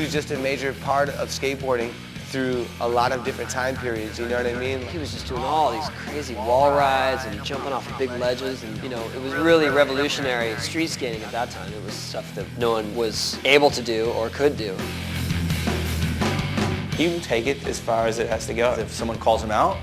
was just a major part of skateboarding through a lot of different time periods, you know what I mean? He was just doing all these crazy wall rides and jumping off of big ledges, and you know, it was really revolutionary street skating at that time. It was stuff that no one was able to do or could do. He will take it as far as it has to go. If someone calls him out,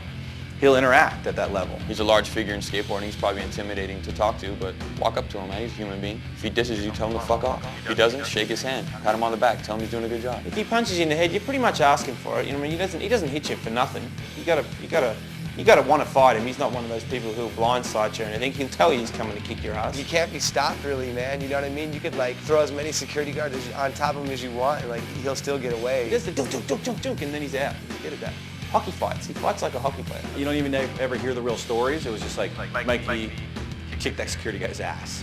he'll interact at that level. He's a large figure in skateboarding. He's probably intimidating to talk to, but walk up to him, man. He's a human being. If he disses you, tell him to fuck off. If he doesn't, shake his hand, pat him on the back, tell him he's doing a good job. If he punches you in the head, you're pretty much asking for it. You know, I mean, he doesn't hit you for nothing. You gotta want to fight him. He's not one of those people who'll blindside you or anything. He can tell you he's coming to kick your ass. You can't be stopped, really, man. You know what I mean? You could like throw as many security guards on top of him as you want, and like he'll still get away. He does the dunk, dunk, dunk, dunk, dunk, and then he's out. Get it back. Hockey fights. He fights like a hockey player. You don't even ever hear the real stories. It was just like Mikey kicked that security guy's ass.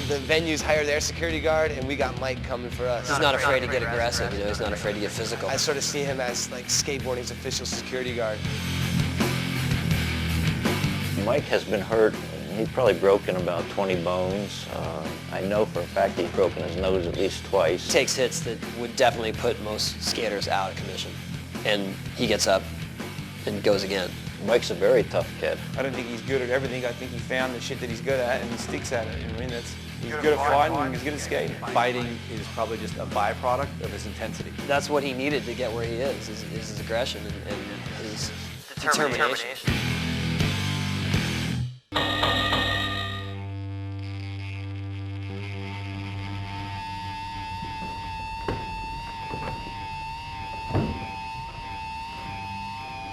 The venues hire their security guard, and we got Mike coming for us. He's not afraid to get aggressive, you know, he's not afraid to get physical. I sort of see him as like skateboarding's official security guard. Mike has been hurt. He's probably broken about 20 bones. I know for a fact he's broken his nose at least twice. He takes hits that would definitely put most skaters out of commission. And he gets up and goes again. Mike's a very tough kid. I don't think he's good at everything. I think he found the shit that he's good at and he sticks at it. I mean, he's good at fighting and he's good at skating. Fighting is probably just a byproduct of his intensity. That's what he needed to get where he is his aggression and his determination.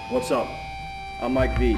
What's up? I'm Mike V.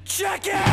Check it!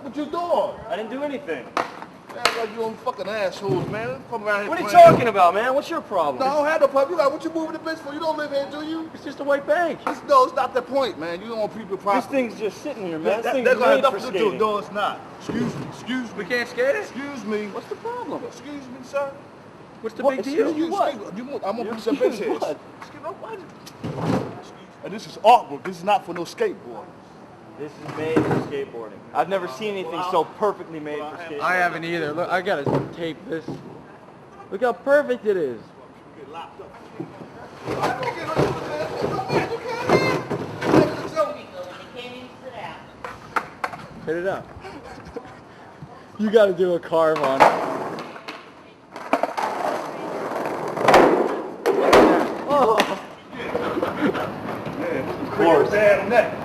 What you doing? I didn't do anything. Man, like you on fucking assholes, man. Come around here. What are you talking about, man? What's your problem? No, I don't have no problem. You got what you moving the bitch for? You don't live here, do you? It's just a white bank. No, it's not the point, man. You don't want people property. This thing's just sitting here, man. This thing's That's made nothing for to do. skating. No, it's not. Excuse me. Excuse me. We can't skate it? Excuse me. What's the problem? Excuse me, sir. What's the big deal? Excuse you what? I'm gonna put some bitch here. What? Excuse me. What? And this is artwork. This is not for no skateboard. This is made for skateboarding. I've never seen anything so perfectly made for skateboarding. I haven't either. Look, I gotta tape this. Look how perfect it is. Get locked up. Hit it up. You gotta do a carve on it. Oh. Yeah, of course. Bad on that.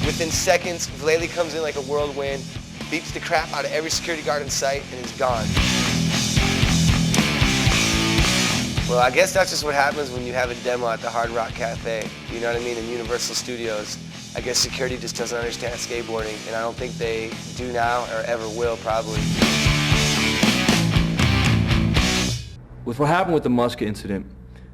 Within seconds, Vallely comes in like a whirlwind, beats the crap out of every security guard in sight, and is gone. Well, I guess that's just what happens when you have a demo at the Hard Rock Cafe. You know what I mean? In Universal Studios. I guess security just doesn't understand skateboarding, and I don't think they do now or ever will, probably. What happened with the Muska incident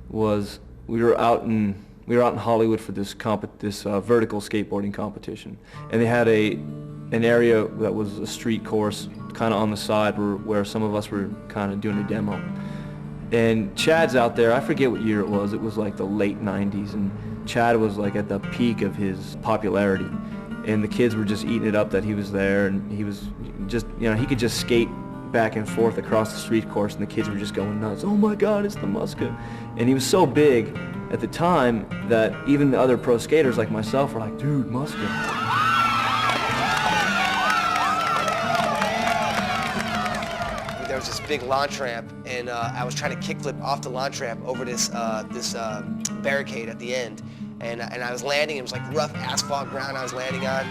was we were out in Hollywood for this vertical skateboarding competition, and they had an area that was a street course kind of on the side where some of us were kind of doing a demo. And Chad's out there, I forget what year it was like the late 90s, and Chad was like at the peak of his popularity, and the kids were just eating it up that he was there, and he was just, you know, he could just skate back and forth across the street course, and the kids were just going nuts. Oh my God, it's the Muska. And he was so big at the time that even the other pro skaters like myself were like, dude, Muska. There was this big launch ramp, and I was trying to kickflip off the launch ramp over this barricade at the end, and I was landing. It was like rough asphalt ground I was landing on.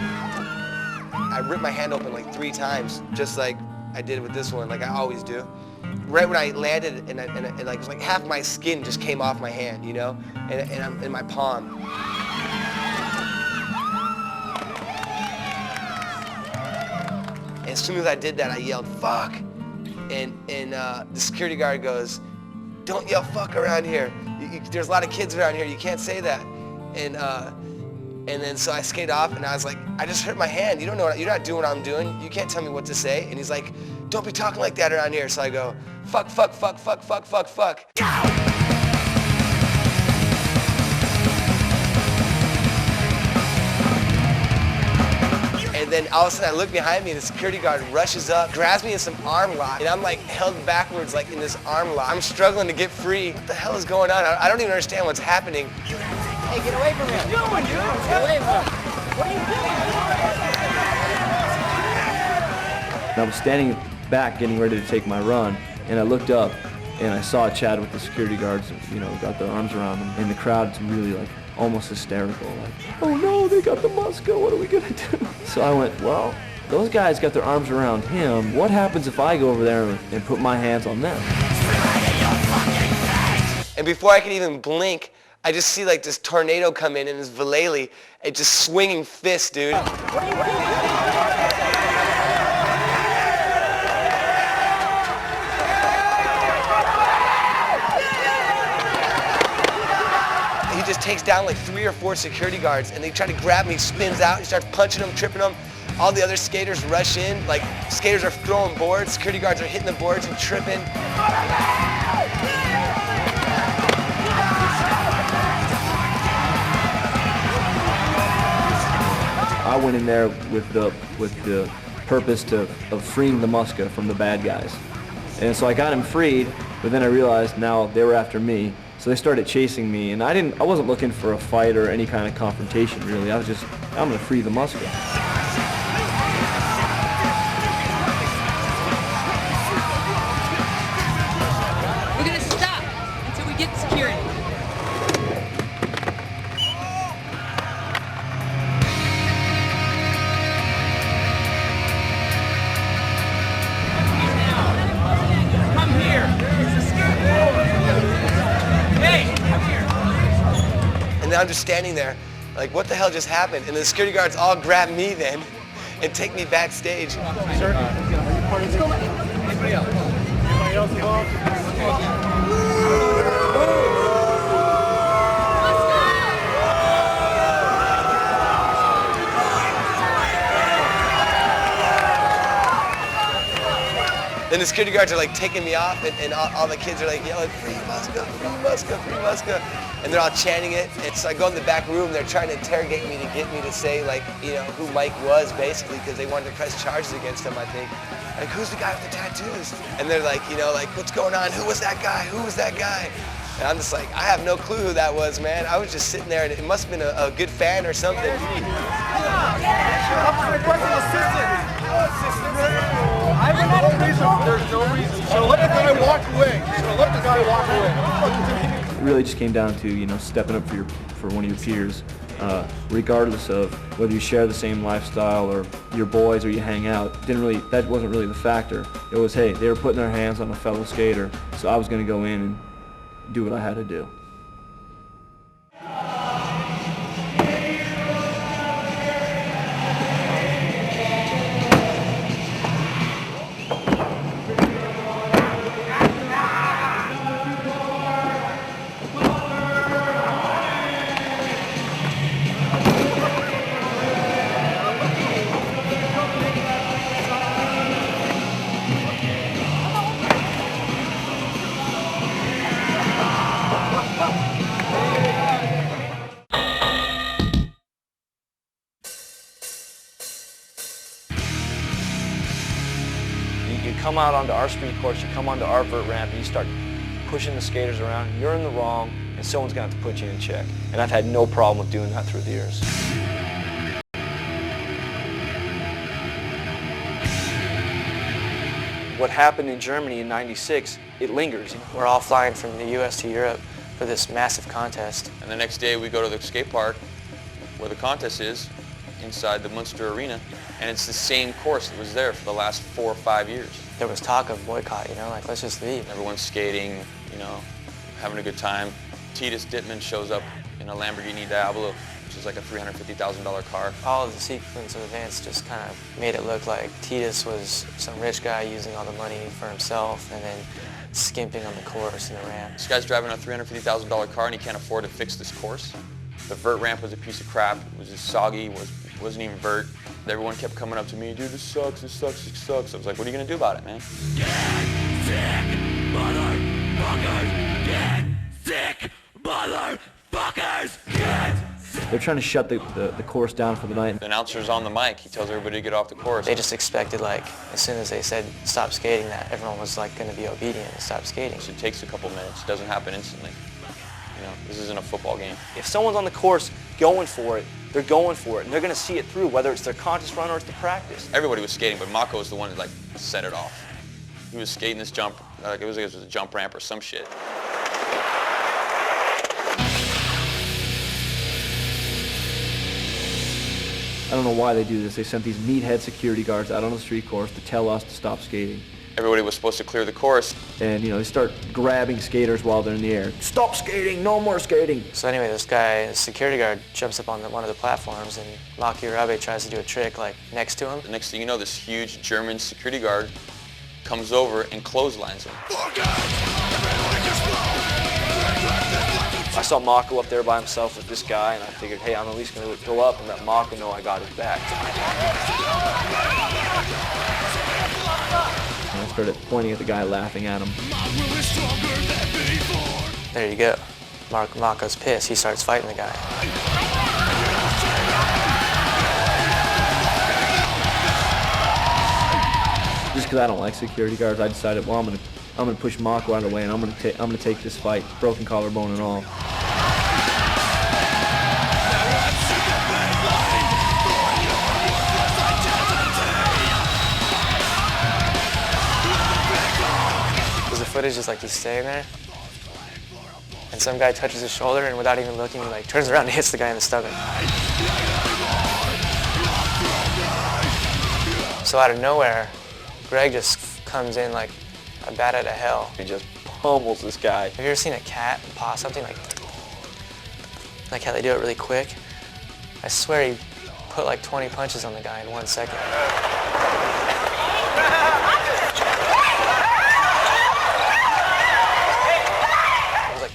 I ripped my hand open like 3 times, just like I did with this one, like I always do. Right when I landed, and like, it was like half my skin just came off my hand, you know, and I'm in my palm. As soon as I did that, I yelled, "Fuck!" And the security guard goes, "Don't yell fuck around here. There's a lot of kids around here. You can't say that." And then so I skate off, and I was like, "I just hurt my hand. You don't know. You're not doing what I'm doing. You can't tell me what to say." And he's like, "Don't be talking like that around here." So I go, "Fuck, fuck, fuck, fuck, fuck, fuck, fuck." And then all of a sudden I look behind me, and the security guard rushes up, grabs me in some arm lock, and I'm like held backwards like in this arm lock. I'm struggling to get free. What the hell is going on? I don't even understand what's happening. Hey, get away from him. What are you doing, dude? Get away from him. What are you doing? And I was standing back getting ready to take my run, and I looked up and I saw Chad with the security guards, you know, got their arms around him, and the crowd's really like almost hysterical, like, "Oh no, they got the Muska, what are we gonna do?" So I went, well, those guys got their arms around him. What happens if I go over there and put my hands on them? And before I can even blink, I just see like this tornado come in, and it's Vallely, and just swinging fists, dude. What are you doing? He just takes down like 3 or 4 security guards, and they try to grab me, spins out, he starts punching them, tripping them. All the other skaters rush in, like skaters are throwing boards, security guards are hitting the boards and tripping. I went in there with the purpose of freeing the Muska from the bad guys. And so I got him freed, but then I realized now they were after me. So they started chasing me, and I wasn't looking for a fight or any kind of confrontation, really. I was just, I'm gonna free the Muska. We're gonna stop until we get security. Come here. It's a skateboard. Hey, come here. And then I'm just standing there, like, what the hell just happened? And the security guards all grab me then and take me backstage. Sir, are you part of this? Anybody else? Anybody else involved? Then the security guards are like taking me off, and all the kids are like yelling, "Free Muska, free Muska, free Muska," and they're all chanting it. And so I go in the back room, they're trying to interrogate me to get me to say, like, you know, who Mike was, basically, because they wanted to press charges against him, I think. Like, who's the guy with the tattoos? And they're like, you know, like, what's going on? Who was that guy? Who was that guy? And I'm just like, I have no clue who that was, man. I was just sitting there, and it must have been a good fan or something. There's no reason. So let the guy walk away. It really just came down to, you know, stepping up for one of your peers, regardless of whether you share the same lifestyle or you're boys or you hang out. That wasn't really the factor. It was, hey, they were putting their hands on a fellow skater, so I was going to go in and do what I had to do. You come out onto our street course, you come onto our vert ramp, and you start pushing the skaters around, you're in the wrong, and someone's going to have to put you in check. And I've had no problem with doing that through the years. What happened in Germany in '96, it lingers. We're all flying from the U.S. to Europe for this massive contest. And the next day we go to the skate park where the contest is, inside the Munster Arena, and it's the same course that was there for the last 4 or 5 years. There was talk of boycott, you know, like, let's just leave. Everyone's skating, you know, having a good time. Titus Dittman shows up in a Lamborghini Diablo, which is like a $350,000 car. All of the sequence of events just kind of made it look like Titus was some rich guy using all the money for himself and then skimping on the course and the ramp. This guy's driving a $350,000 car and he can't afford to fix this course. The vert ramp was a piece of crap. It was just soggy, wasn't even vert. Everyone kept coming up to me, dude, this sucks, this sucks, this sucks. I was like, what are you gonna do about it, man? Get sick, motherfuckers! Get sick, motherfuckers! Get sick! They're trying to shut the course down for the night. The announcer's on the mic. He tells everybody to get off the course. They just expected, like, as soon as they said stop skating, that everyone was like going to be obedient and stop skating. It takes a couple minutes. It doesn't happen instantly. You know, this isn't a football game. If someone's on the course going for it, they're going for it, and they're going to see it through, whether it's their contest run or it's the practice. Everybody was skating, but Mako was the one that like set it off. He was skating this jump, like it was a jump ramp or some shit. I don't know why they do this. They sent these meathead security guards out on the street course to tell us to stop skating. Everybody was supposed to clear the course. And, you know, they start grabbing skaters while they're in the air. Stop skating! No more skating! So anyway, this guy, the security guard, jumps up on one of the platforms and Maki Urabe tries to do a trick, like, next to him. The next thing you know, this huge German security guard comes over and clotheslines him. I saw Mako up there by himself with this guy, and I figured, hey, I'm at least going to go up and let Mako know I got his back. And I started pointing at the guy, laughing at him. There you go. Mako's pissed. He starts fighting the guy. Just because I don't like security guards, I decided, well, I'm gonna push Mako out of the way, and I'm gonna take this fight, broken collarbone and all. Because the footage is like he's staying there, and some guy touches his shoulder, and without even looking, he like turns around and hits the guy in the stomach. So out of nowhere, Greg just comes in like a bat out of hell. He just pummels this guy. Have you ever seen a cat paw something like how they do it really quick? I swear he put like 20 punches on the guy in 1 second. I was like,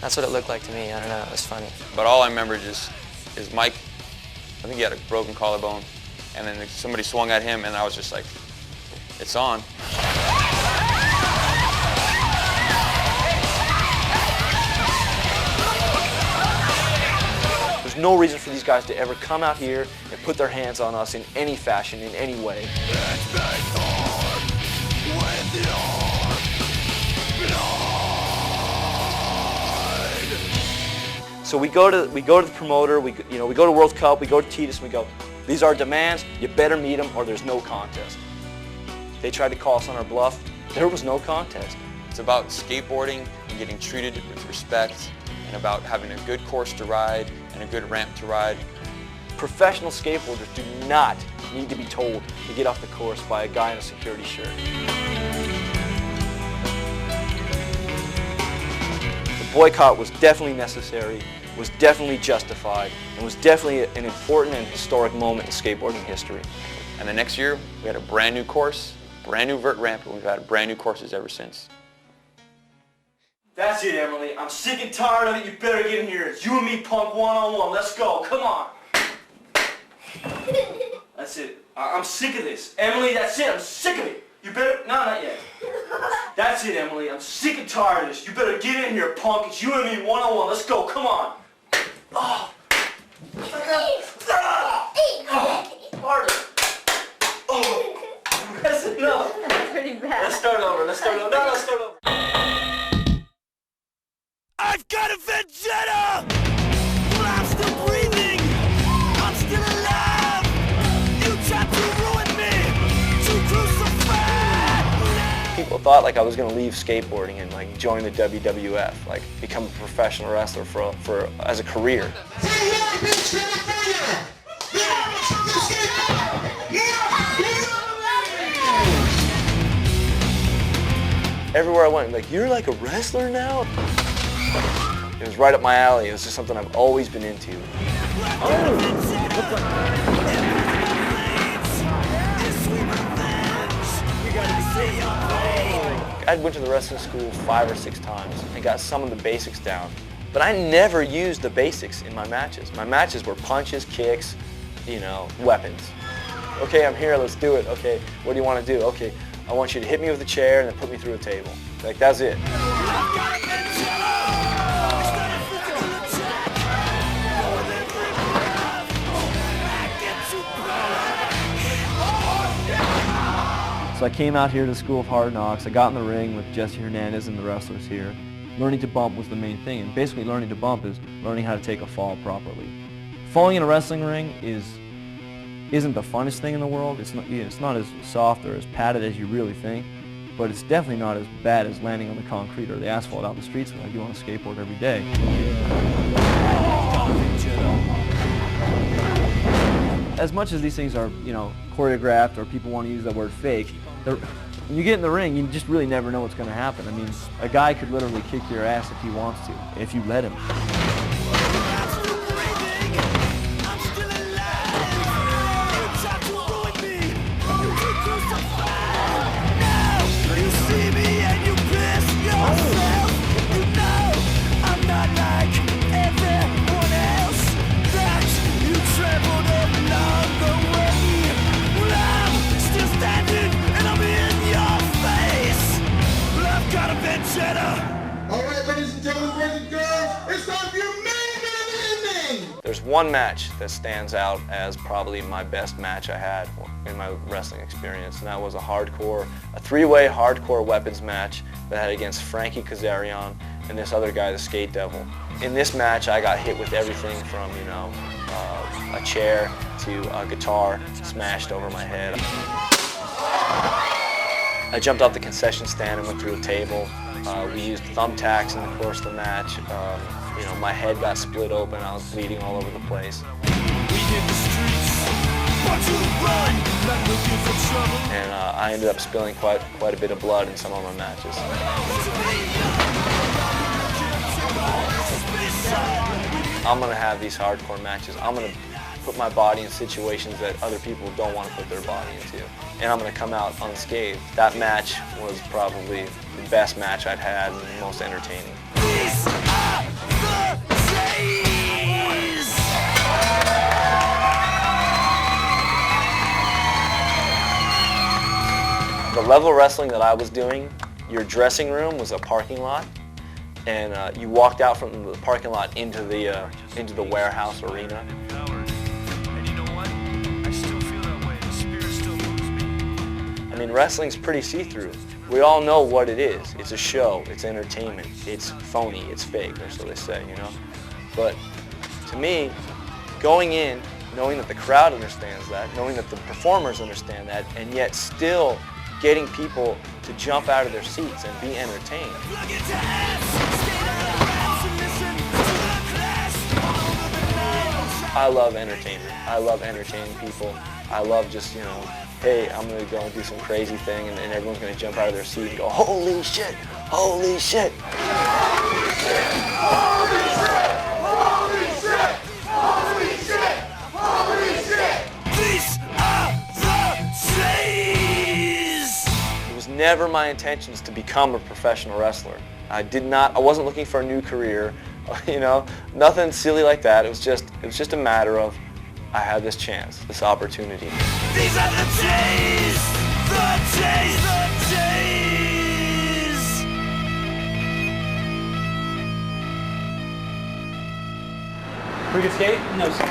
that's what it looked like to me. I don't know, it was funny. But all I remember is Mike, I think he had a broken collarbone, and then somebody swung at him, and I was just like, it's on. There's no reason for these guys to ever come out here and put their hands on us in any fashion, in any way. It's been hard with your blood. So we go to the promoter, we go to World Cup, we go to Titus, and we go, these are demands, you better meet them or there's no contest. They tried to call us on our bluff, there was no contest. It's about skateboarding and getting treated with respect, and about having a good course to ride and a good ramp to ride. Professional skateboarders do not need to be told to get off the course by a guy in a security shirt. The boycott was definitely necessary, was definitely justified, and was definitely an important and historic moment in skateboarding history. And the next year, we had a brand new course, brand new vert ramp, and we've had brand new courses ever since. That's it, Emily. I'm sick and tired of it. You better get in here. It's you and me, punk, one-on-one. Let's go. Come on. That's it. I'm sick of this. Emily, that's it. I'm sick of it. You better... No, not yet. That's it, Emily. I'm sick and tired of this. You better get in here, punk. It's you and me, one-on-one. Let's go. Come on. Oh. Harder. Oh. That's enough. That's pretty bad. Let's start over. Let's start over. No, let's start over. I've got a vendetta! But I'm still breathing! I'm still alive! You tried to ruin me! To crucify! People thought like I was going to leave skateboarding and like join the WWF, like become a professional wrestler for as a career. Everywhere I went, like, you're like a wrestler now? It was right up my alley. It was just something I've always been into. I went to the wrestling school 5 or 6 times and got some of the basics down. But I never used the basics in my matches. My matches were punches, kicks, weapons. Okay, I'm here, let's do it. Okay, what do you want to do? Okay, I want you to hit me with a chair and then put me through a table. Like, that's it. So I came out here to the School of Hard Knocks. I got in the ring with Jesse Hernandez and the wrestlers here. Learning to bump was the main thing, and basically learning to bump is learning how to take a fall properly. Falling in a wrestling ring isn't the funnest thing in the world. It's not as soft or as padded as you really think, but it's definitely not as bad as landing on the concrete or the asphalt out in the streets that I do on a skateboard every day. As much as these things are, choreographed or people want to use that word fake, when you get in the ring, you just really never know what's going to happen. I mean, a guy could literally kick your ass if he wants to, if you let him. There's one match that stands out as probably my best match I had in my wrestling experience, and that was a 3-way hardcore weapons match that I had against Frankie Kazarian and this other guy, the Skate Devil. In this match, I got hit with everything from, a chair to a guitar smashed over my head. I jumped off the concession stand and went through a table. We used thumbtacks in the course of the match. My head got split open. I was bleeding all over the place. And I ended up spilling quite a bit of blood in some of my matches. I'm going to have these hardcore matches. I'm going to put my body in situations that other people don't want to put their body into. And I'm going to come out unscathed. That match was probably the best match I'd had and the most entertaining. The level of wrestling that I was doing, your dressing room was a parking lot, and you walked out from the parking lot into the warehouse arena. I mean, wrestling's pretty see-through. We all know what it is. It's a show, it's entertainment, it's phony, it's fake, or so they say, But to me, going in, knowing that the crowd understands that, knowing that the performers understand that, and yet still getting people to jump out of their seats and be entertained. I love entertainment. I love entertaining people. I love just, you know, hey, I'm going to go and do some crazy thing, and everyone's going to jump out of their seat and go, holy shit, holy shit. Holy shit, holy shit, holy shit, holy shit, holy shit. These are the days. It was never my intentions to become a professional wrestler. I wasn't looking for a new career, you know, nothing silly like that. It was just a matter of, I had this chance, this opportunity. These are the days, the days, the days. We could skate? No, sir.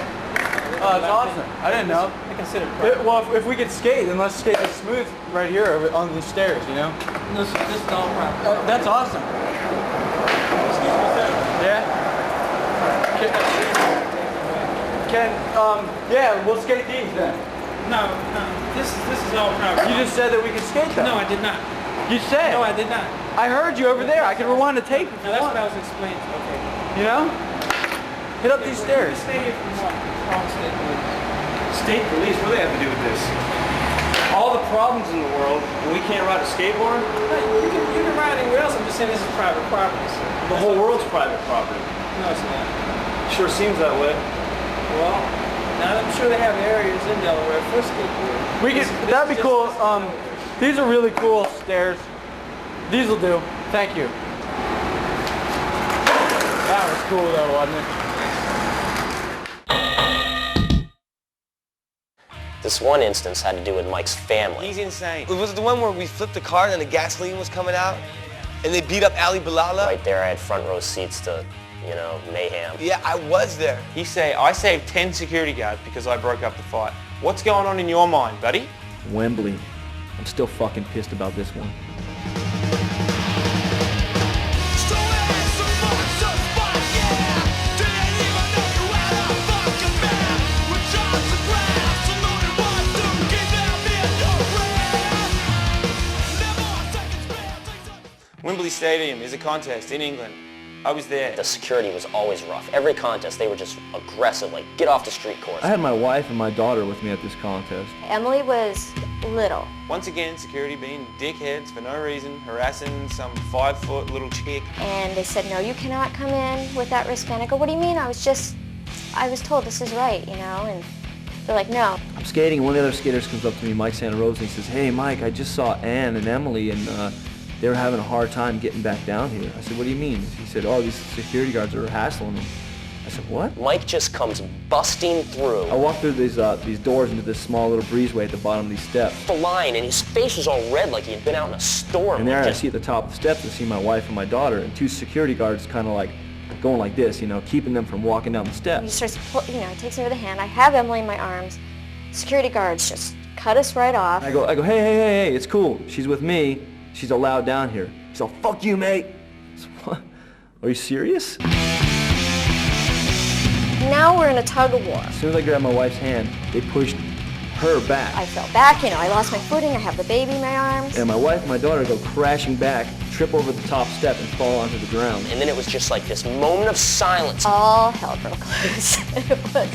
Oh, that's awesome. I didn't know. I consider it. Well, if we could skate, then let's skate it smooth right here on the stairs, you know? No, sir. This is all private. That's awesome. Excuse me, sir. Yeah? Yeah, we'll skate these then. No, this is all private. You just said that we could skate them. No, I did not. You said. No, I did not. I heard you over there. I can rewind the tape. No, that's what I was explaining. Okay. You know? Hit up these stairs. Stay here for what? State police. State police? What do they have to do with this? All the problems in the world, and we can't ride a skateboard? You can ride anywhere else. I'm just saying this is private property, sir. The whole world's private property. No, it's not. Sure seems that way. Well, now I'm sure they have areas in Delaware for skateboarding. We could. That'd be cool. These are really cool stairs. These will do. Thank you. That was cool though, wasn't it? This one instance had to do with Mike's family. He's insane. It was the one where we flipped the car and the gasoline was coming out, and they beat up Ali Bilala. Right there, I had front row seats to, you know, mayhem. Yeah, I was there. I saved 10 security guards because I broke up the fight. What's going on in your mind, buddy? Wembley. I'm still fucking pissed about this one. Wembley Stadium is a contest in England. I was there. The security was always rough. Every contest, they were just aggressive, like, get off the street course. I had my wife and my daughter with me at this contest. Emily was little. Once again, security being dickheads for no reason, harassing some 5-foot little chick. And they said, no, you cannot come in with that wristband. I go, what do you mean? I was told this is right, you know? And they're like, no. I'm skating, and one of the other skaters comes up to me, Mike Santa Rosa, and he says, hey, Mike, I just saw Ann and Emily, and they were having a hard time getting back down here. I said, what do you mean? He said, oh, these security guards are hassling them. I said, what? Mike just comes busting through. I walked through these doors into this small little breezeway at the bottom of these steps. The line, and his face was all red like he had been out in a storm. And there I see at the top of the steps, I see my wife and my daughter, and 2 security guards kind of like going like this, you know, keeping them from walking down the steps. He starts, you know, takes me by the hand. I have Emily in my arms. Security guards just cut us right off. I go, hey, it's cool. She's with me. She's allowed down here. He's all, fuck you, mate. I said, what? Are you serious? Now we're in a tug of war. As soon as I grabbed my wife's hand, they pushed her back. I fell back, you know, I lost my footing. I have the baby in my arms. And my wife and my daughter go crashing back, trip over the top step, and fall onto the ground. And then it was just like this moment of silence. All hell broke loose. It was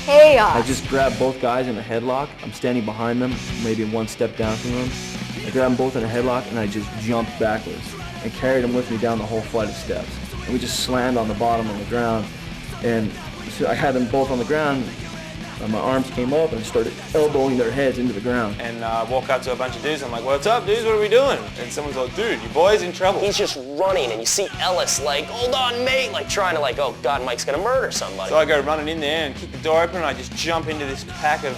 chaos. I just grabbed both guys in a headlock. I'm standing behind them, maybe 1 step down from them. I grabbed them both in a headlock, and I just jumped backwards and carried them with me down the whole flight of steps. And we just slammed on the bottom on the ground. And so I had them both on the ground, and my arms came up and started elbowing their heads into the ground. And walk up to a bunch of dudes. I'm like, what's up, dudes? What are we doing? And someone's like, dude, your boy's in trouble. He's just running, and you see Ellis like, hold on, mate, like trying to like, oh God, Mike's gonna murder somebody. So I go running in there and kick the door open, and I just jump into this pack of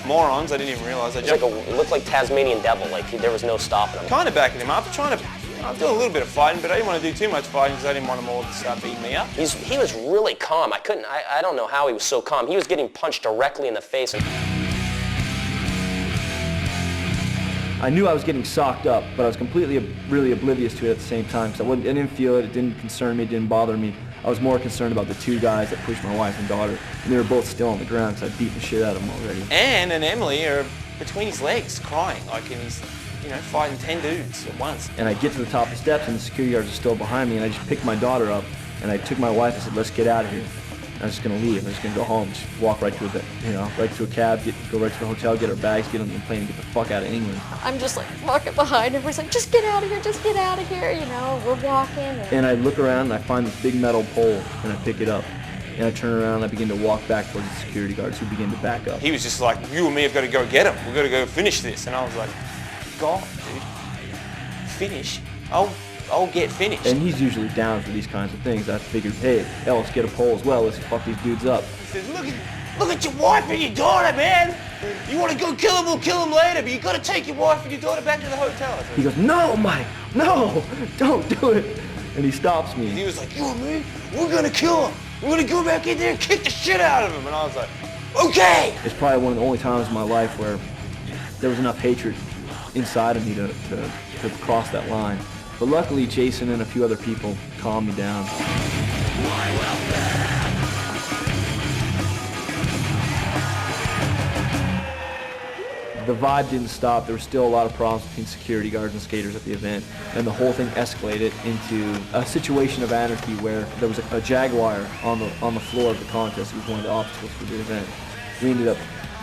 morons. I didn't even realize. It looked like Tasmanian devil, like there was no stopping him. Kind of backing him up, trying to. I was doing a little bit of fighting, but I didn't want to do too much fighting because I didn't want them all to start beating me up. He was really calm. I don't know how he was so calm. He was getting punched directly in the face. I knew I was getting socked up, but I was completely, really oblivious to it at the same time because I didn't feel it, it didn't concern me, it didn't bother me. I was more concerned about the two guys that pushed my wife and daughter, and they were both still on the ground because I beat the shit out of them already. Anne and Emily are between his legs crying, like and he's, you know, fighting 10 dudes at once. And I get to the top of the steps and the security guards are still behind me, and I just picked my daughter up and I took my wife and said, let's get out of here. I'm just gonna leave. I'm just gonna go home. Just walk right to right to a cab, go right to the hotel, get our bags, get on the plane, and get the fuck out of England. I'm just like walking behind. Everybody's like, just get out of here, just get out of here. You know, we're walking. And I look around and I find this big metal pole and I pick it up. And I turn around and I begin to walk back towards the security guards who begin to back up. He was just like, you and me have got to go get him. We've got to go finish this. And I was like, God, dude, finish? I'll get finished. And he's usually down for these kinds of things. I figured, hey, hell, let's get a pole as well. Let's fuck these dudes up. He says, look at your wife and your daughter, man. You want to go kill him, we'll kill him later, but you got to take your wife and your daughter back to the hotel. He goes, no, Mike, no, don't do it. And he stops me. He was like, you and me, we're going to kill him. We're going to go back in there and kick the shit out of him. And I was like, okay. It's probably one of the only times in my life where there was enough hatred inside of me to cross that line. But luckily, Jason and a few other people calmed me down. The vibe didn't stop. There were still a lot of problems between security guards and skaters at the event, and the whole thing escalated into a situation of anarchy where there was a jaguar on the floor of the contest. It was one of the obstacles for the event. We ended up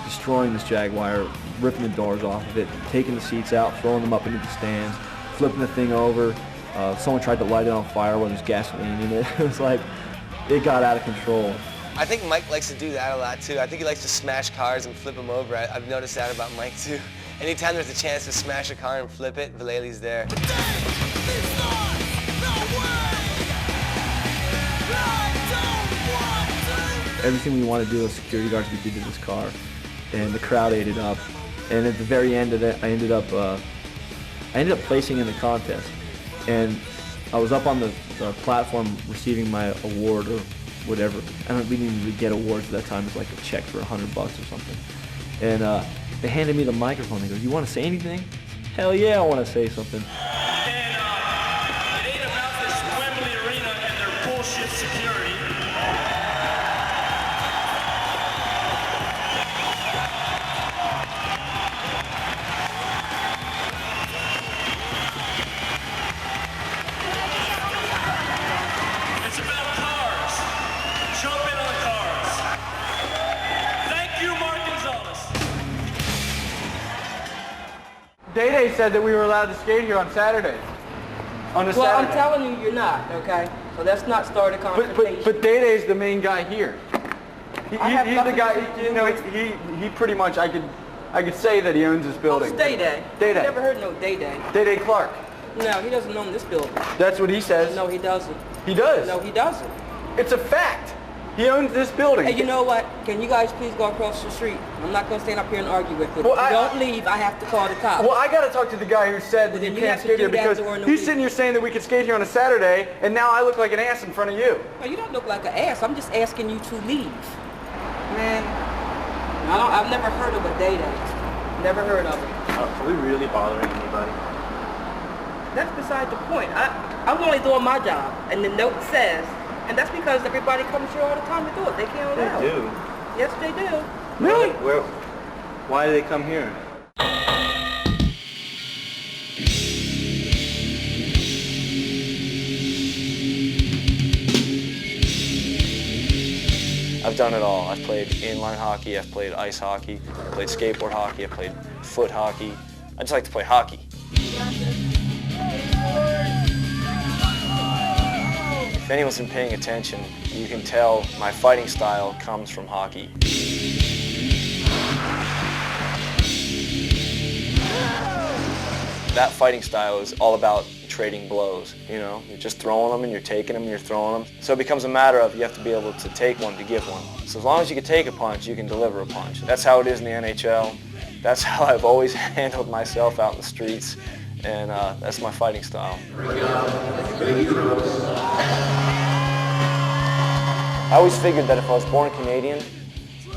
destroying this jaguar, ripping the doors off of it, taking the seats out, throwing them up into the stands, flipping the thing over. Someone tried to light it on fire while there's gasoline in it. It was like, it got out of control. I think Mike likes to do that a lot too. I think he likes to smash cars and flip them over. I've noticed that about Mike too. Anytime there's a chance to smash a car and flip it, Vallely's there. Everything we wanted to do as security guards, we did to this car, and the crowd ate it up. And at the very end of it, I ended up placing in the contest, and I was up on the platform receiving my award or whatever. We didn't even get awards at that time. It was like a check for $100 or something. And they handed me the microphone. They go, "You want to say anything?" Hell yeah, I want to say something. And it ain't about this Wembley Arena and their bullshit security. It's about cars. Jump in on cars. Thank you, Mark Gonzalez. Day said that we were allowed to skate here on Saturday. Well, I'm telling you, you're not, okay? So let's not start a confrontation. But Day-Day's the main guy here. He's the guy, you know, he pretty much, I could say that he owns this building. Who's Day-Day? Day-Day. I've never heard no Day-Day. Day-Day Clark. No, he doesn't own this building. That's what he says. No, he doesn't. He does. No, he doesn't. It's a fact. He owns this building. Hey, you know what? Can you guys please go across the street? I'm not going to stand up here and argue with you. Well, if you don't leave, I have to call the cops. Well, I got to talk to the guy who said that you can't skate here because he's sitting here saying that we could skate here on a Saturday, and now I look like an ass in front of you. No, you don't look like an ass. I'm just asking you to leave. Man, I've never heard of a Day-Day. Never heard of it. Are we really bothering anybody? That's beside the point. I'm only doing my job, and the note says, and that's because everybody comes here all the time to do it. They can't allow it. They do. Yes, they do. Really? Why do they come here? I've done it all. I've played inline hockey, I've played ice hockey, I've played skateboard hockey, I've played foot hockey. I just like to play hockey. If anyone's been paying attention, you can tell my fighting style comes from hockey. That fighting style is all about trading blows, you know? You're just throwing them and you're taking them and you're throwing them. So it becomes a matter of you have to be able to take one to give one. So as long as you can take a punch, you can deliver a punch. That's how it is in the NHL. That's how I've always handled myself out in the streets. And that's my fighting style. I always figured that if I was born Canadian,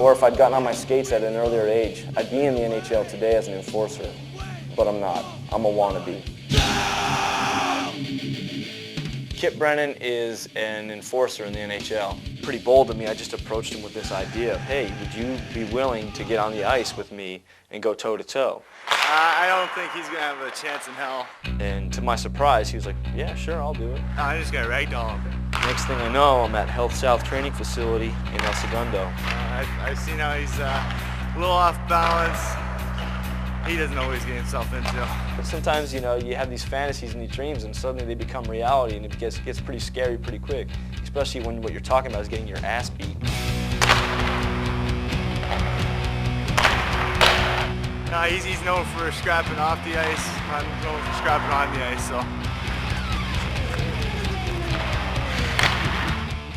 or if I'd gotten on my skates at an earlier age, I'd be in the NHL today as an enforcer. But I'm not. I'm a wannabe. Kip Brennan is an enforcer in the NHL. Pretty bold of me, I just approached him with this idea of, hey, would you be willing to get on the ice with me and go toe-to-toe? I don't think he's going to have a chance in hell. And to my surprise, he was like, yeah, sure, I'll do it. No, I'm just going to ragdoll him. Next thing I know, I'm at Health South Training Facility in El Segundo. I've seen how he's a little off balance. He doesn't know what he's getting himself into. But sometimes, you know, you have these fantasies and these dreams and suddenly they become reality and it gets pretty scary pretty quick, especially when what you're talking about is getting your ass beat. No, he's known for scrapping off the ice. I'm known for scrapping on the ice, so.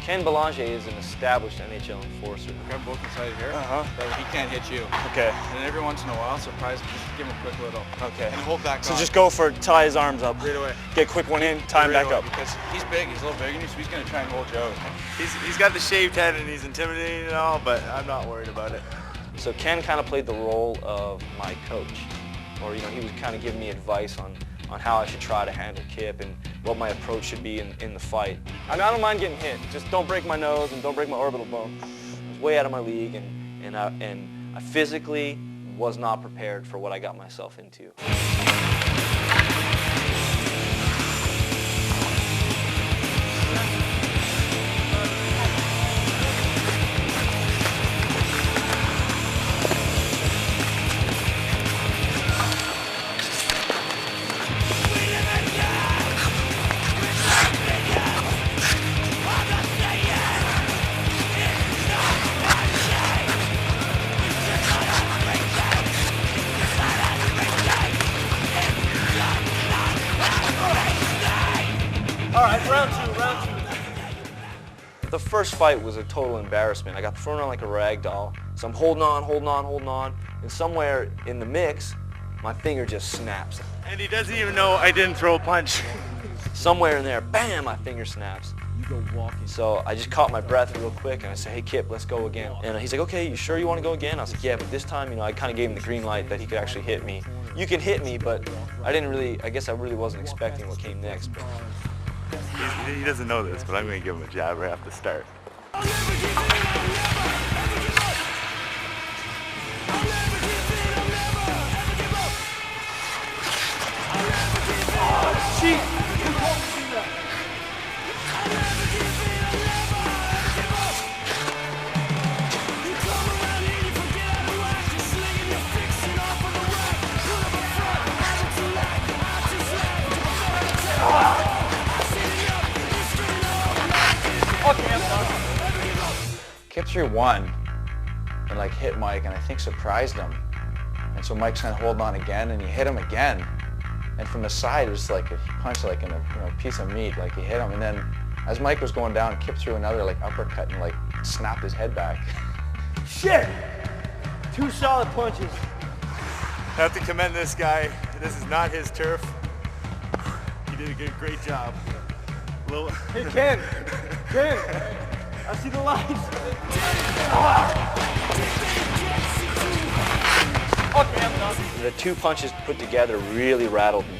Ken Belanger is an established NHL enforcer. Grab both inside here. Uh-huh. So he can't hit you. Okay. And every once in a while, surprise him, just give him a quick little. Okay. And hold back So on. just go for tie his arms up. Right away. Get a quick one in, tie him Right back away, up. Because he's big, he's a little bigger than you, so he's going to try and hold you out. He's got the shaved head and he's intimidating and all, but I'm not worried about it. So Ken kind of played the role of my coach. Or, you know, he was kind of giving me advice on how I should try to handle Kip and what my approach should be in the fight. I mean, I don't mind getting hit. Just don't break my nose and don't break my orbital bone. I was way out of my league and I physically was not prepared for what I got myself into. All right, round two. The first fight was a total embarrassment. I got thrown on like a rag doll. So I'm holding on, and somewhere in the mix, my finger just snaps. And he doesn't even know I didn't throw a punch. Somewhere in there, bam, my finger snaps. You go walking. So I just caught my breath real quick and I said, hey Kip, let's go again. And he's like, okay, you sure you want to go again? I was like, yeah, but this time, you know, I kind of gave him the green light that he could actually hit me. You can hit me, but I guess I really wasn't expecting what came next. But He doesn't know this, but I'm going to give him a jab right off the start. Kip threw one and like hit Mike and I think surprised him. And so Mike's kind of holding on again and he hit him again. And from the side it was like he punched like in a piece of meat, like he hit him. And then as Mike was going down, Kip threw another like uppercut and like snapped his head back. Shit! 2 solid punches. I have to commend this guy. This is not his turf. He did a great job. Hey Ken! I see the lights. the 2 punches put together really rattled me.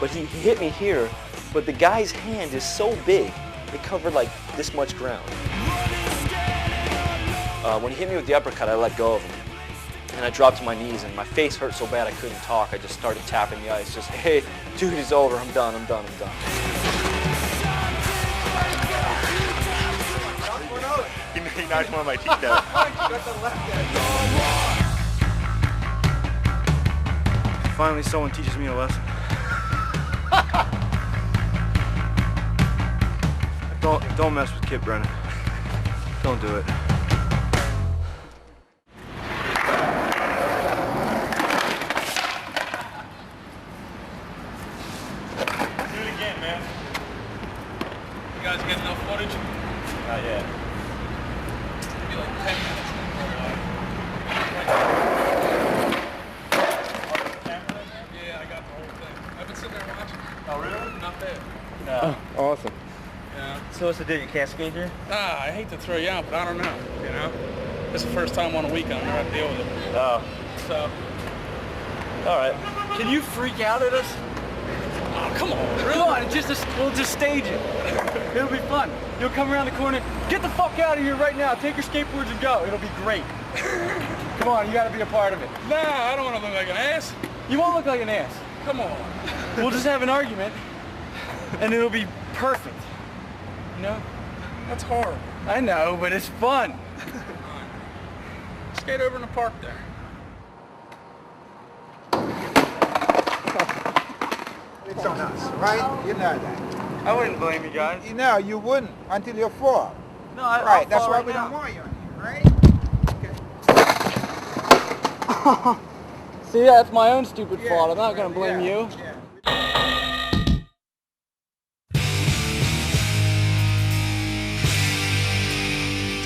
But he hit me here, but the guy's hand is so big, it covered like this much ground. When he hit me with the uppercut, I let go of him. And I dropped to my knees and my face hurt so bad I couldn't talk. I just started tapping the ice, just, hey, dude, it's over, I'm done. He knocked one of my teeth out. Finally, someone teaches me a lesson. Don't mess with Kip Brennan. Don't do it. Do it again, man. You guys get enough footage? Not yet. Maybe like 10 minutes. Yeah, I got the whole thing. I've been sitting there watching. Oh, really? Not bad. No. Awesome. Yeah. So what's the deal? You can't skate here? I hate to throw you out, but I don't know, you know? This is the first time on a weekend I've never had to deal with it. Oh. So, All right. can you freak out at us? Oh, come on. Come on, we'll just stage it. It'll be fun. You'll come around the corner. Get the fuck out of here right now. Take your skateboards and go. It'll be great. Come on, you gotta be a part of it. Nah, I don't want to look like an ass. You won't look like an ass. Come on. We'll just have an argument, and it'll be perfect. You know? That's horrible. I know, but it's fun. Skate over in the park there. It's on us, right? You know that. I wouldn't blame you guys. You know, you wouldn't until you fall. No, right, that's why we don't want you in here, right? See, that's my own stupid fault. I'm not gonna blame you.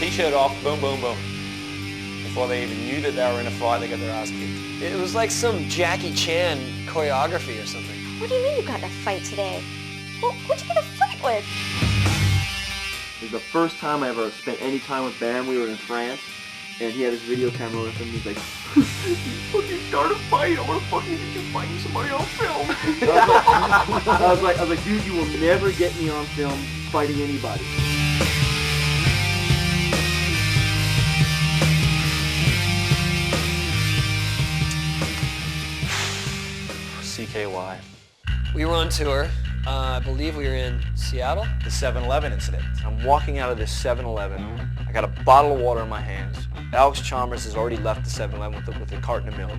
T-shirt off, boom, boom, boom. Before they even knew that they were in a fight, they got their ass kicked. It was like some Jackie Chan choreography or something. What do you mean you got in a fight today? Well, who'd you get in a fight with? It was the first time I ever spent any time with Bam. We were in France, and he had his video camera with him. He's like, "You fucking start a fight. I want to fucking get you fighting somebody on film." I was like, dude, you will never get me on film fighting anybody. CKY. We were on tour. I believe we were in Seattle. The 7-Eleven incident. I'm walking out of this 7-Eleven. I got a bottle of water in my hands. Alex Chalmers has already left the 7-Eleven with a carton of milk.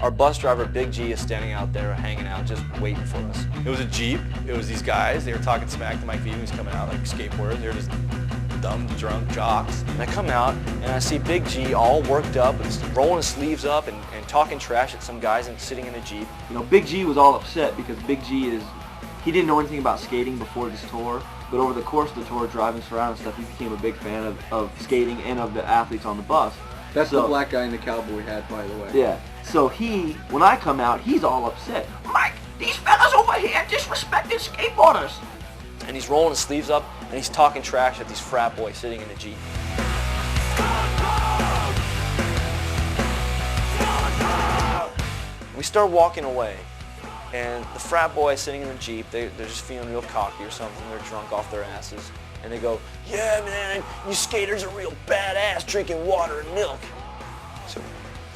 Our bus driver, Big G, is standing out there hanging out, just waiting for us. It was a Jeep. It was these guys. They were talking smack to Mike V, who's coming out like skateboarders. They were just dumb, drunk jocks. And I come out, and I see Big G all worked up, and rolling his sleeves up and talking trash at some guys and sitting in a Jeep. You know, Big G was all upset because Big G he didn't know anything about skating before this tour, but over the course of the tour, driving us around and stuff, he became a big fan of skating and of the athletes on the bus. That's the black guy in the cowboy hat, by the way. Yeah. So when I come out, he's all upset. Mike, these fellas over here disrespecting skateboarders. And he's rolling his sleeves up, and he's talking trash at these frat boys sitting in a Jeep. We start walking away, and the frat boys sitting in the Jeep, they're just feeling real cocky or something. They're drunk off their asses. And they go, "Yeah, man, you skaters are real badass drinking water and milk." So,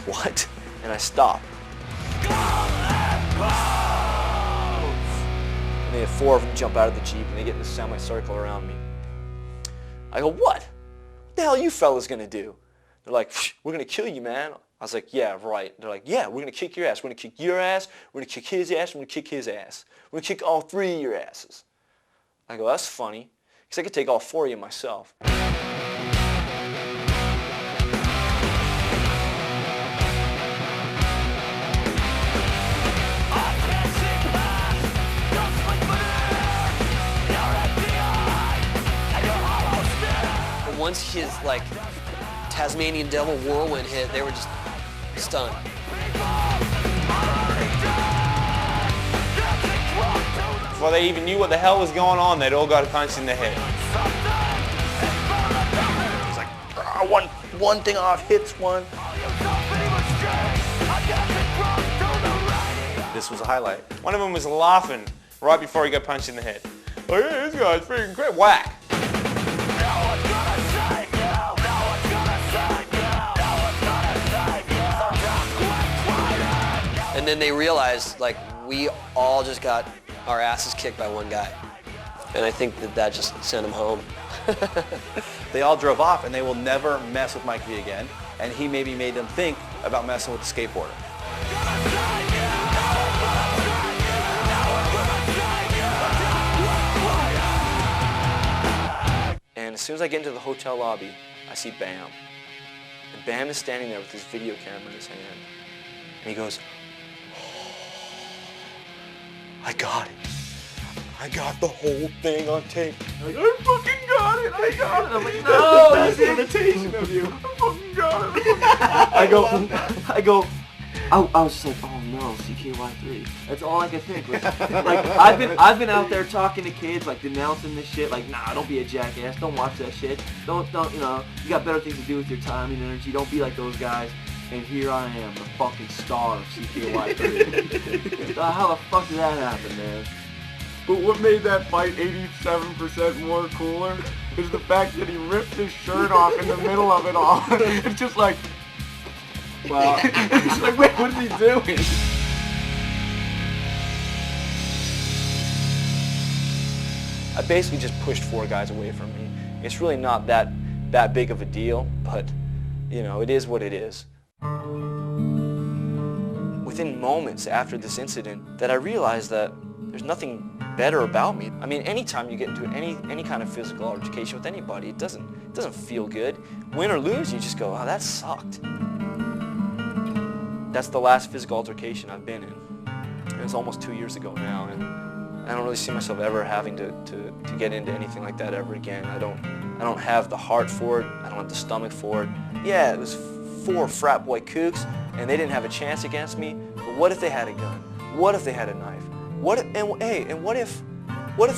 what? And I stop. And they had 4 of them jump out of the Jeep, and they get in a semicircle around me. I go, "What? What the hell are you fellas gonna do?" They're like, "We're gonna kill you, man." I was like, "Yeah, right." They're like, "Yeah, we're gonna kick your ass. We're gonna kick your ass. We're gonna kick his ass. We're gonna kick his ass. We're gonna kick all 3 of your asses." I go, "That's funny, because I could take all 4 of you myself." But once his Tasmanian Devil whirlwind hit, they were just stunned. Before they even knew what the hell was going on, they'd all got punched in the head. He's like, one thing off, hits one. This was a highlight. One of them was laughing right before he got punched in the head. Oh yeah, this guy's freaking great. Whack. And then they realized, we all just got our asses kicked by one guy. And I think that just sent them home. They all drove off, and they will never mess with Mike V again. And he maybe made them think about messing with the skateboarder. And as soon as I get into the hotel lobby, I see Bam. And Bam is standing there with his video camera in his hand. And he goes, "I got it. I got the whole thing on tape." I'm like, "I fucking got it. I got it." I'm like, "No, that's an imitation of you. I fucking got it." I was just like, oh no, CKY3. That's all I could think. I've been out there talking to kids, denouncing this shit, nah, don't be a jackass, don't watch that shit. Don't, you got better things to do with your time and energy. Don't be like those guys. and here I am, the fucking star of CKY3. How the fuck did that happen, man? But what made that fight 87% more cooler is the fact that he ripped his shirt off in the middle of it all. It's just like, wow. It's like, wait, what is he doing? I basically just pushed 4 guys away from me. It's really not that big of a deal, but you know, it is what it is. Within moments after this incident that I realized that there's nothing better about me. I mean, anytime you get into any kind of physical altercation with anybody, it doesn't feel good. Win or lose, you just go, oh, that sucked. That's the last physical altercation I've been in. It was almost 2 years ago now, and I don't really see myself ever having to get into anything like that ever again. I don't have the heart for it. I don't have the stomach for it. Yeah, it was 4 frat boy kooks, and they didn't have a chance against me. But what if they had a gun? What if they had a knife? What if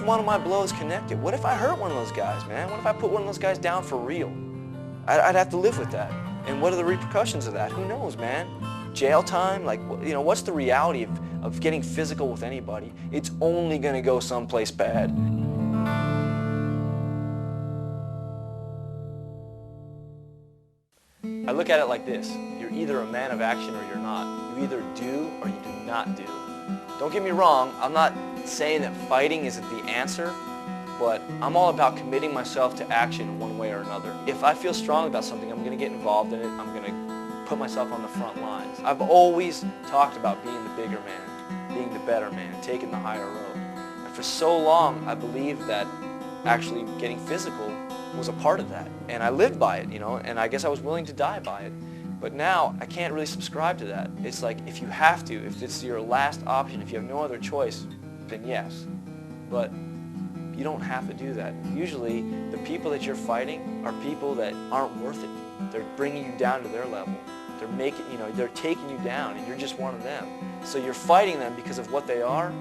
one of my blows connected? What if I hurt one of those guys, man? What if I put one of those guys down for real? I'd have to live with that. And what are the repercussions of that? Who knows, man? Jail time? Like, you know, what's the reality of getting physical with anybody? It's only gonna go someplace bad. I look at it like this. You're either a man of action or you're not. You either do or you do not do. Don't get me wrong, I'm not saying that fighting isn't the answer, but I'm all about committing myself to action one way or another. If I feel strong about something, I'm going to get involved in it. I'm going to put myself on the front lines. I've always talked about being the bigger man, being the better man, taking the higher road. And for so long, I believed that actually getting physical was a part of that. And I lived by it, you know, and I guess I was willing to die by it. But now, I can't really subscribe to that. It's like, if you have to, if it's your last option, if you have no other choice, then yes. But you don't have to do that. Usually, the people that you're fighting are people that aren't worth it. They're bringing you down to their level. They're making, you know, they're taking you down, and you're just one of them. So you're fighting them because of what they are,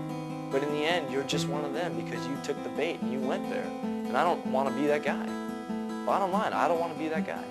but in the end, you're just one of them because you took the bait and you went there. And I don't want to be that guy. Bottom line, I don't want to be that guy.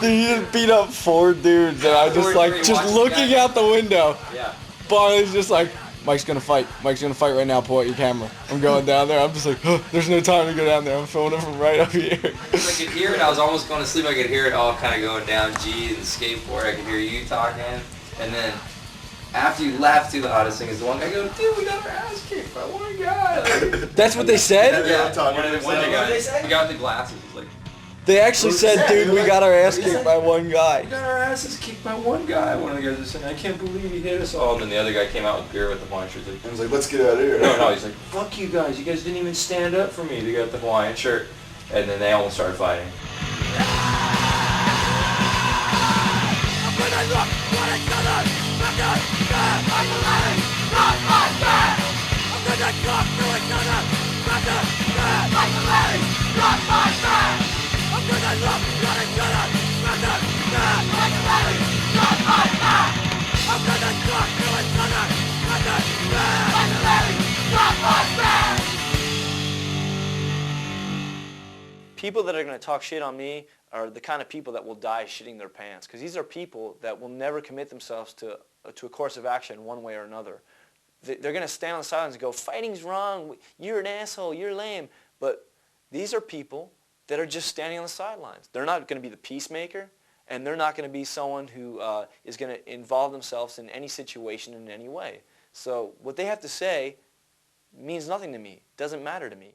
He just beat up 4 dudes, and I just looking out the window. Yeah. Barney's just like, Mike's gonna fight. Mike's gonna fight right now. Pull out your camera. I'm going down there. I'm just like, oh, there's no time to go down there. I'm filming him from right up here. I could hear it. I was almost going to sleep. I could hear it all kind of going down. G and the skateboard. I could hear you talking, and then after you laughed too, the hottest thing is the one guy goes, dude, we got our ass kicked by one guy. Like, that's what they said? Yeah. One of the guys. We got the glasses. Like, they actually said, dude, we got our ass kicked by one guy. We got our asses kicked by one guy. One of the guys was saying, I can't believe he hit us all. And then the other guy came out with beer with the Hawaiian shirt. I was like, let's get out of here. No, he's like, fuck you guys. You guys didn't even stand up for me to get the Hawaiian shirt. And then they almost started fighting. People that are going to talk shit on me are the kind of people that will die shitting their pants, because these are people that will never commit themselves to a course of action one way or another. They're going to stand on the sidelines and go, fighting's wrong, you're an asshole, you're lame. But these are people that are just standing on the sidelines. They're not going to be the peacemaker, and they're not going to be someone who is going to involve themselves in any situation in any way. So what they have to say means nothing to me, doesn't matter to me.